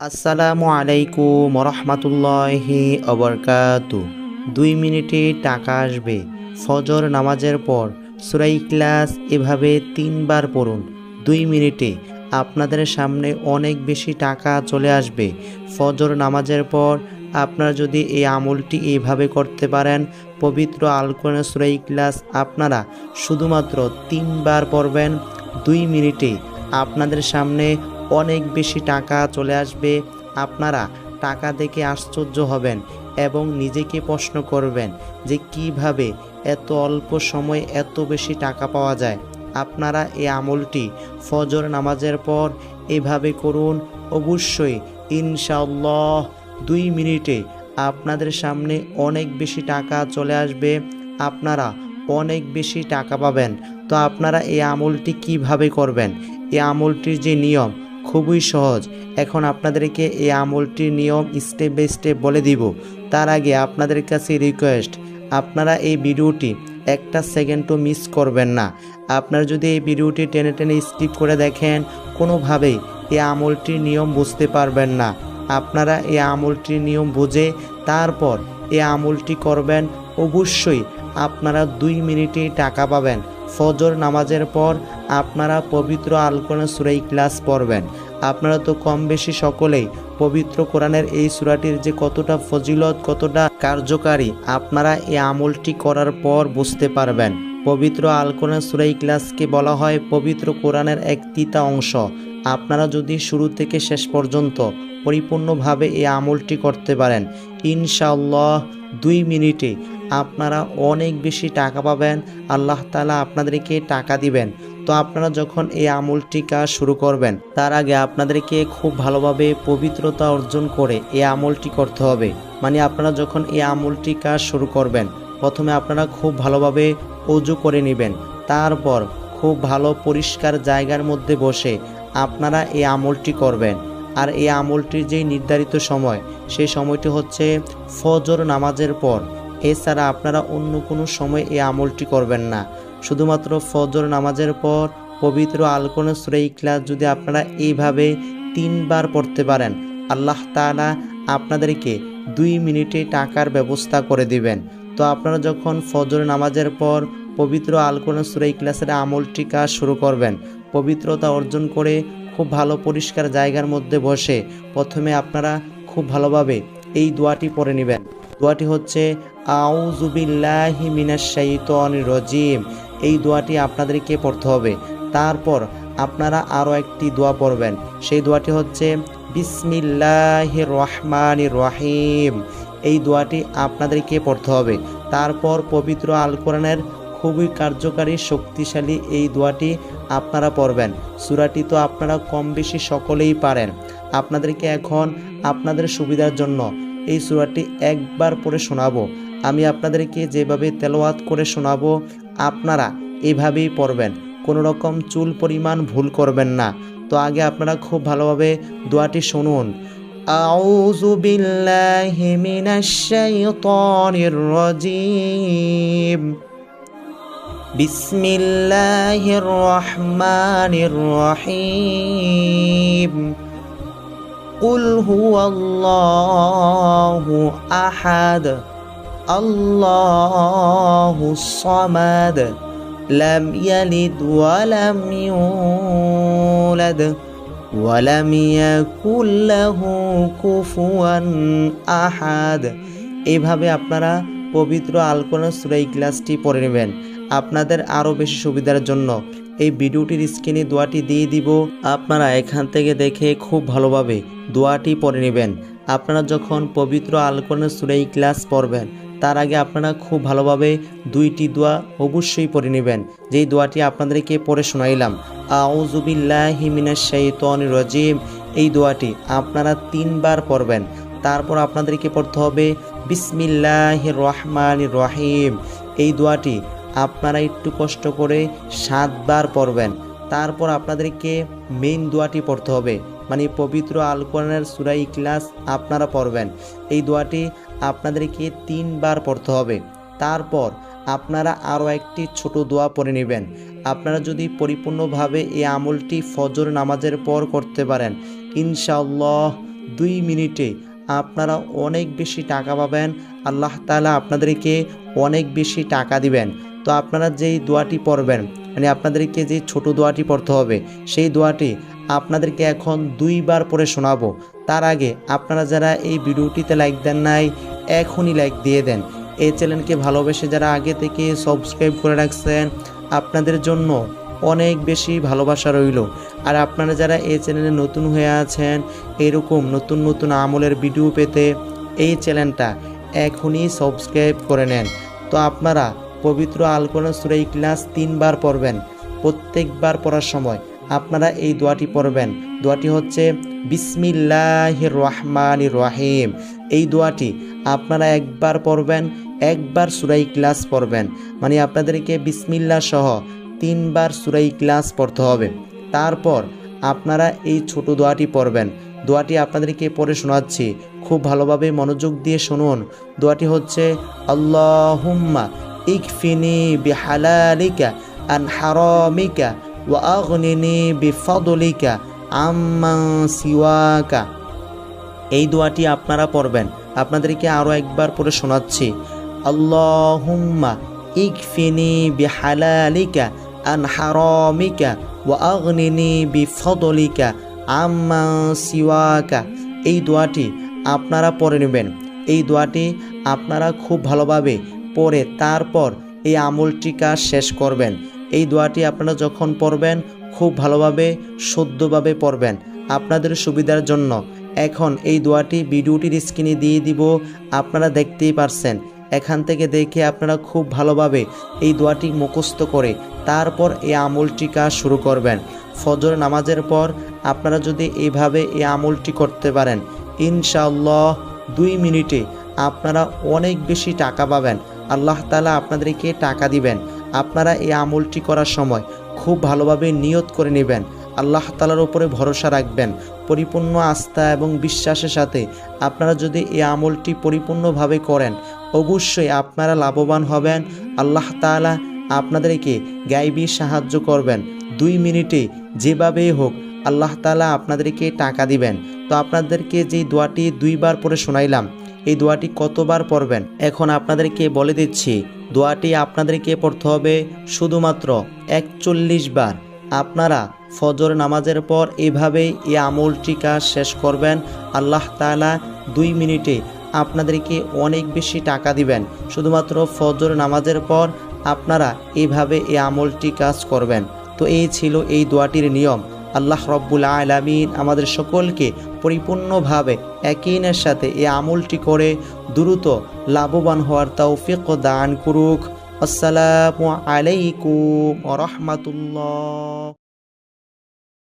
আসসালামু আলাইকুম রহমতুল্লাহি অবরকাতু। 2 মিনিটে টাকা আসবে। ফজর নামাজের পর সূরা ইখলাস এভাবে 3বার পড়ুন। 2 মিনিটে আপনাদের সামনে অনেক বেশি টাকা চলে আসবে। ফজর নামাজের পর আপনারা যদি এই আমলটি এইভাবে করতে পারেন, পবিত্র আল কোরআন সূরা ইখলাস আপনারা শুধুমাত্র 3বার পড়বেন। 2 মিনিটে আপনাদের সামনে অনেক বেশি টাকা চলে আসবে। আপনারা টাকা দেখে আশ্চর্য হবেন এবং নিজেকে প্রশ্ন করবেন যে কিভাবে এত অল্প সময়ে এত বেশি টাকা পাওয়া যায়। আপনারা এই আমলটি ফজর নামাজের পর এভাবে করুন। অবশ্যই ইনশাআল্লাহ 2 মিনিটে আপনাদের সামনে অনেক বেশি টাকা চলে আসবে। আপনারা অনেক বেশি টাকা পাবেন। তো আপনারা এই আমলটি কিভাবে করবেন? এই আমলটির যে নিয়ম খুবই সহজ। এখন আপনাদেরকে এই আমলটির নিয়ম স্টেপ বাই স্টেপ বলে দিব। তার আগে আপনাদের কাছে রিকোয়েস্ট, আপনারা এই ভিডিওটি একটা সেকেন্ডও মিস করবেন না। আপনারা যদি এই ভিডিওটি টেনে টেনে স্কিপ করে দেখেন, কোনোভাবেই এই আমলটির নিয়ম বুঝতে পারবেন না। আপনারা এই আমলটির নিয়ম বুঝে তারপর এই আমলটি করবেন। অবশ্যই আপনারা 2 মিনিটেই টাকা পাবেন। ফজর নামাজের পর আপনারা পবিত্র আল কোরআন সূরা ইখলাস পড়বেন। আপনারা তো কম বেশি সকলেই পবিত্র কোরআনের এই সূরাটির যে কতটা ফজিলত, কতটা কার্যকারী আপনারা এই আমলটি করার পর বুঝতে পারবেন। পবিত্র আল কোরআন সূরা ইখলাসকে বলা হয় পবিত্র কোরআনের এক তৃতীয় অংশ। আপনারা যদি শুরু থেকে শেষ পর্যন্ত পরিপূর্ণভাবে এই আমলটি করতে পারেন, ইনশাআল্লাহ 2 মিনিটে আপনারা অনেক বেশি টাকা পাবেন। আল্লাহ তাআলা আপনাদেরকে টাকা দিবেন। তো আপনারা যখন এই আমলটি কাজ শুরু করবেন, তার আগে আপনাদেরকে খুব ভালোভাবে পবিত্রতা অর্জন করে এই আমলটি করতে হবে। মানে আপনারা যখন এই আমলটি কাজ শুরু করবেন, প্রথমে আপনারা খুব ভালোভাবে ওযু করে নেবেন। তারপর খুব ভালো পরিষ্কার জায়গার মধ্যে বসে আপনারা এই আমলটি করবেন। আর এই আমলটির যেই নির্ধারিত সময়, সেই সময়টি হচ্ছে ফজর নামাজের পর। এছাড়া আপনারা অন্য কোনো সময় এই আমলটি করবেন না। শুধুমাত্র ফজর নামাজের পর পবিত্র আল কোরআন সূরা ইখলাস যদি আপনারা এইভাবে 3বার পড়তে পারেন, আল্লাহ তাআলা আপনাদেরকে 2 মিনিটে টাকার ব্যবস্থা করে দিবেন। তো আপনারা যখন ফজর নামাজের পর পবিত্র আল কোরআন সূরা ইখলাসের আমলটি কাজ শুরু করবেন, পবিত্রতা অর্জন করে খুব ভালো পরিষ্কার জায়গার মধ্যে বসে প্রথমে আপনারা খুব ভালোভাবে এই দোয়াটি পড়ে নেবেন। দোয়াটি হচ্ছে আউযু বিল্লাহি মিনাশ শাইতানির রাজিম। এই দোয়াটি আপনাদেরকে পড়তে হবে। তারপর আপনারা আরও একটি দোয়া পড়বেন। সেই দোয়াটি হচ্ছে বিসমিল্লাহির রহমানির রহিম। এই দোয়াটি আপনাদেরকে পড়তে হবে। তারপর পবিত্র আল কোরআনের খুবই কার্যকারী শক্তিশালী এই দোয়াটি আপনারা পড়বেন। সূরাটি তো আপনারা কম বেশি সকলেই পারেন। আপনাদেরকে এখন আপনাদের সুবিধার জন্য এই সূরাটি একবার পড়ে শোনাবো। আমি আপনাদেরকে যেভাবে তেলাওয়াত করে শোনাবো, আপনারা এভাবেই পড়বেন। কোনো রকম চুল পরিমাণ ভুল করবেন না। তো আগে আপনারা খুব ভালোভাবে দোয়াটি শুনুন। আউযু বিল্লাহি মিনাশ শাইতানির রাজিম। বিসমিল্লাহির রহমানির রহিম। কুল হুয়াল্লাহু আহাদ আল্লাহুস সামাদ লাম ইয়ালিদ ওয়া লাম ইউলাদ ওয়া লাম ইয়াকুল লাহু কুফুয়ান আহাদ। এইভাবে আপনারা পবিত্র আল কোরআন সূরা ইখলাসটি পড়ে নেবেন। আপনাদের আরও বেশি সুবিধার জন্য এই ভিডিওটির স্ক্রিনে দোয়াটি দিয়ে দিব। আপনারা এখান থেকে দেখে খুব ভালোভাবে দোয়াটি পড়ে নেবেন। আপনারা যখন পবিত্র আল কোরআন সূরা ইখলাস পড়বেন, তার আগে আপনারা খুব ভালোভাবে 2টি দোয়া অবশ্যই পড়ে নেবেন। যেই দোয়াটি আপনাদেরকে পড়ে শোনাইলাম, আউযু বিল্লাহি মিনাশ শাইতানির রাজিম, এই দোয়াটি আপনারা 3বার পড়বেন। তারপর আপনাদেরকে পড়তে হবে বিসমিল্লাহির রহমানির রহিম। এই দোয়াটি আপনারা একটু কষ্ট করে 7বার পড়বেন। তারপর আপনাদেরকে মেইন দোয়াটি পড়তে হবে, মানে পবিত্র আল কোরআনের সূরা ইখলাস আপনারা পড়বেন। এই দোয়াটি আপনাদেরকে 3বার পড়তে হবে। তারপর আপনারা আরও একটি ছোট দোয়া পড়ে নেবেন। আপনারা যদি পরিপূর্ণভাবে এই আমলটি ফজর নামাজের পর করতে পারেন, ইনশাআল্লাহ 2 মিনিটে আপনারা অনেক বেশি টাকা পাবেন। আল্লাহ তাআলা আপনাদেরকে অনেক বেশি টাকা দিবেন। তো আপনারা যেই দোয়াটি পড়বেন, মানে আপনাদেরকে যে ছোট দোয়াটি পড়তে হবে, সেই দোয়াটি আপনাদেরকে এখন 2 বার পড়ে শোনাবো। তার আগে আপনারা যারা এই ভিডিওটিতে লাইক দেন নাই, এখনই লাইক দিয়ে দেন। এই চ্যানেলকে ভালোবেসে যারা আগে থেকে সাবস্ক্রাইব করে রাখছেন, আপনাদের জন্য অনেক বেশি ভালোবাসা রইল। আর আপনারা যারা এই চ্যানেলে নতুন হয়ে আছেন, এরকম নতুন নতুন আমলের ভিডিও পেতে এই চ্যানেলটা এখনই সাবস্ক্রাইব করে নেন। তো আপনারা পবিত্র আল কোরআন সূরা ইখলাস 3 বার পড়বেন। প্রত্যেকবার পড়ার সময় আপনারা এই দোয়াটি পড়বেন। দোয়াটি হচ্ছে বিসমিল্লাহির রহমানির রহিম। এই দোয়াটি আপনারা একবার পড়বেন, একবার সূরা ইখলাস পড়বেন। মানে আপনাদেরকে বিসমিল্লাহ সহ 3 বার সূরা ইখলাস পড়তে হবে। তারপর আপনারা এই ছোট দোয়াটি পড়বেন। দোয়াটি আপনাদেরকে পড়ে শোনাচ্ছি, খুব ভালোভাবে মনোযোগ দিয়ে শুনুন। দোয়াটি হচ্ছে আল্লাহুম্মা ইকফিনি বিহালালিকা আন হারামিকা ওয়া আগনিনি বিফাদলিকা আম্মান সিওয়াকা। এই দোয়াটি আপনারা পড়বেন। আপনাদেরকে আরও একবার পড়ে শোনাচ্ছি, আল্লাহুম্মা ইকফিনি বিহালালিকা আন হারামিকা ওয়া আগনিনি বিফাদলিকা আম্মান সিওয়াকা। এই দোয়াটি আপনারা পড়ে নেবেন। এই দোয়াটি আপনারা খুব ভালোভাবে পড়ে তারপর এই আমলটি কাজ শেষ করবেন। এই দোয়াটি আপনারা যখন পড়বেন খুব ভালোভাবে শুদ্ধভাবে পড়বেন। আপনাদের সুবিধার জন্য এখন এই দোয়াটি ভিডিওটির স্ক্রিনে দিয়ে দিব, আপনারা দেখতেই পারছেন। এখান থেকে দেখে আপনারা খুব ভালোভাবে এই দোয়াটি মুখস্থ করে তারপর এই আমলটি কাজ শুরু করবেন। ফজর নামাজের পর আপনারা যদি এইভাবে এই আমলটি করতে পারেন, ইনশাআল্লাহ 2 মিনিটে আপনারা অনেক বেশি টাকা পাবেন। আল্লাহ তাআলা আপনাদেরকে টাকা দিবেন। আপনারা এই আমলটি করার সময় খুব ভালোভাবে নিয়ত করে নেবেন, আল্লাহ তাআলার উপরে ভরসা রাখবেন। পরিপূর্ণ আস্থা এবং বিশ্বাসের সাথে আপনারা যদি এই আমলটি পরিপূর্ণভাবে করেন, অবশ্যই আপনারা লাভবান হবেন। আল্লাহ তাআলা আপনাদেরকে গায়বী সাহায্য করবেন। 2 মিনিটে যেভাবেই হোক আল্লাহ তাআলা আপনাদেরকে টাকা দিবেন। তো আপনাদেরকে যেই দোয়াটি 2 বার পড়ে শোনাইলাম, এই দোয়াটি কতবার পড়বেন এখন আপনাদেরকে বলে দিচ্ছি। দোয়াটি আপনাদেরকে পড়তে হবে শুধুমাত্র 41 বার। আপনারা ফজর নামাজের পর এভাবেই এই আমলটি কাজ শেষ করবেন। আল্লাহ তাআলা 2 মিনিটে আপনাদেরকে অনেক বেশি টাকা দিবেন। শুধুমাত্র ফজর নামাজের পর আপনারা এভাবে এই আমলটি কাজ করবেন। তো এই ছিল এই দোয়াটির নিয়ম। আল্লাহ রব্বুল আলামিন আমাদের সকলকে পরিপূর্ণভাবে ইয়াকিনের সাথে এই আমলটি করে দ্রুত লাভবান হওয়ার তৌফিক দান করুক। আসসালামু আলাইকুম ওয়া রাহমাতুল্লাহ।